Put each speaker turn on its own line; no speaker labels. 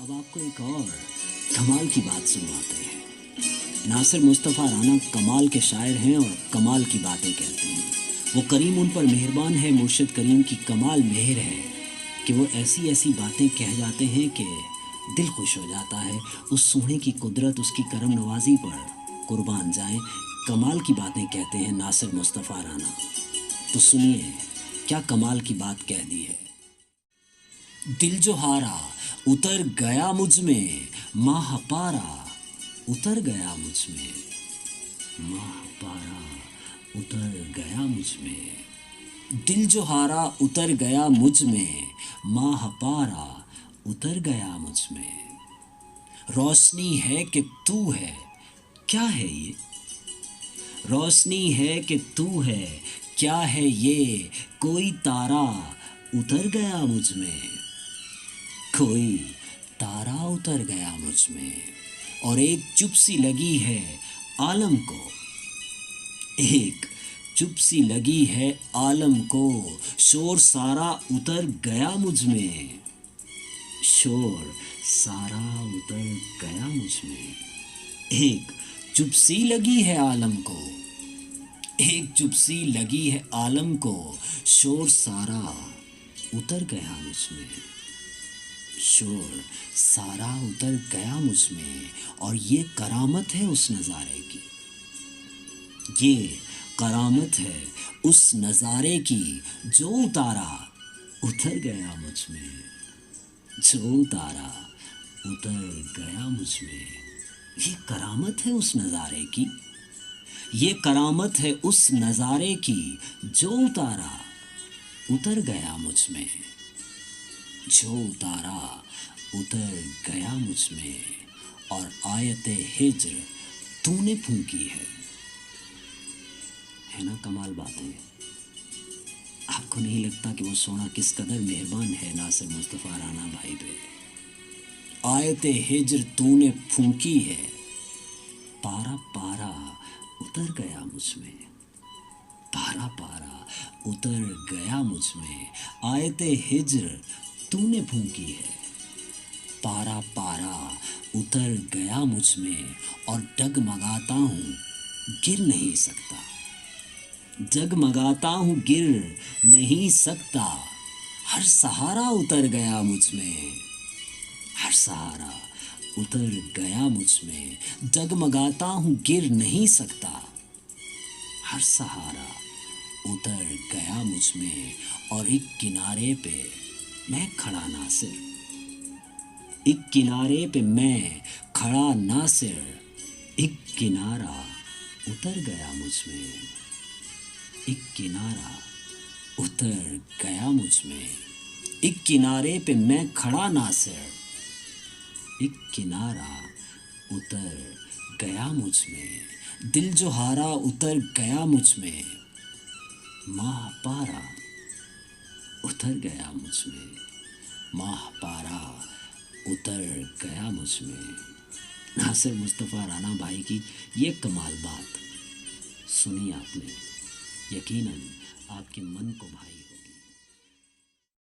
अब आपको एक और कमाल की बात सुनवाते हैं। नासिर मुस्तफ़ा राना कमाल के शायर हैं और कमाल की बातें कहते हैं। वो करीम उन पर मेहरबान है, मुर्शिद करीम की कमाल मेहर है कि वो ऐसी ऐसी बातें कह जाते हैं कि दिल खुश हो जाता है। उस सोहने की कुदरत, उसकी करम नवाजी पर कुर्बान जाएं। कमाल की बातें कहते हैं नासिर मुस्तफ़ा राना। तो सुनिए क्या कमाल की बात कह दी है। दिल जो हारा उतर गया मुझ में, माह पारा उतर गया मुझ में, माह पारा उतर गया मुझ में। दिल जो हारा उतर गया मुझ में, माह पारा उतर गया मुझ में। रोशनी है कि तू है, क्या है ये? रोशनी है कि तू है, क्या है ये? कोई तारा उतर गया मुझ में, कोई तारा उतर गया मुझ में। और एक चुप सी लगी है आलम को, एक चुप सी लगी है आलम को। शोर सारा उतर गया मुझ में, शोर सारा उतर गया मुझ में। एक चुप सी लगी है आलम को, एक चुप सी लगी है आलम को। शोर सारा उतर गया मुझ में, शोर सारा उतर गया मुझ में। और ये करामत है उस नज़ारे की, ये करामत है उस नज़ारे की जो उतारा उतर गया मुझ में, जो उतारा उतर गया मुझ में। ये करामत है उस नज़ारे की, ये करामत है उस नज़ारे की जो उतारा उतर गया मुझ में, जो उतारा उतर गया मुझ में। और आयते हिज्र तूने फूंकी है ना कमाल बात है। आपको नहीं लगता कि वो सोना किस कदर मेहरबान है नासिर मुस्तफ़ा राना भाई पे? आयते हिज्र तूने फूंकी है, पारा पारा उतर गया मुझ में, पारा पारा उतर गया मुझ में। आयते हिज्र तूने फूंकी है, पारा पारा उतर गया मुझ में। और डगमगाता हूँ गिर नहीं सकता, डगमगाता हूँ गिर नहीं सकता। हर सहारा उतर गया मुझ में, हर सहारा उतर गया मुझ में। डगमगाता हूँ गिर नहीं सकता, हर सहारा उतर गया मुझ में। और एक किनारे पे मैं खड़ा नासिर, एक किनारे पे मैं खड़ा नासिर। एक किनारा उतर गया मुझ में, एक किनारा उतर गया मुझ में। एक किनारे पे मैं खड़ा नासिर, एक किनारा उतर गया मुझ में। दिल जो हारा उतर गया मुझ में, माह पारा उतर गया मुझ में, माह पारा उतर गया मुझ में। नासिर मुस्तफ़ा राना भाई की ये कमाल बात सुनी आपने, यकीनन आपके मन को भाई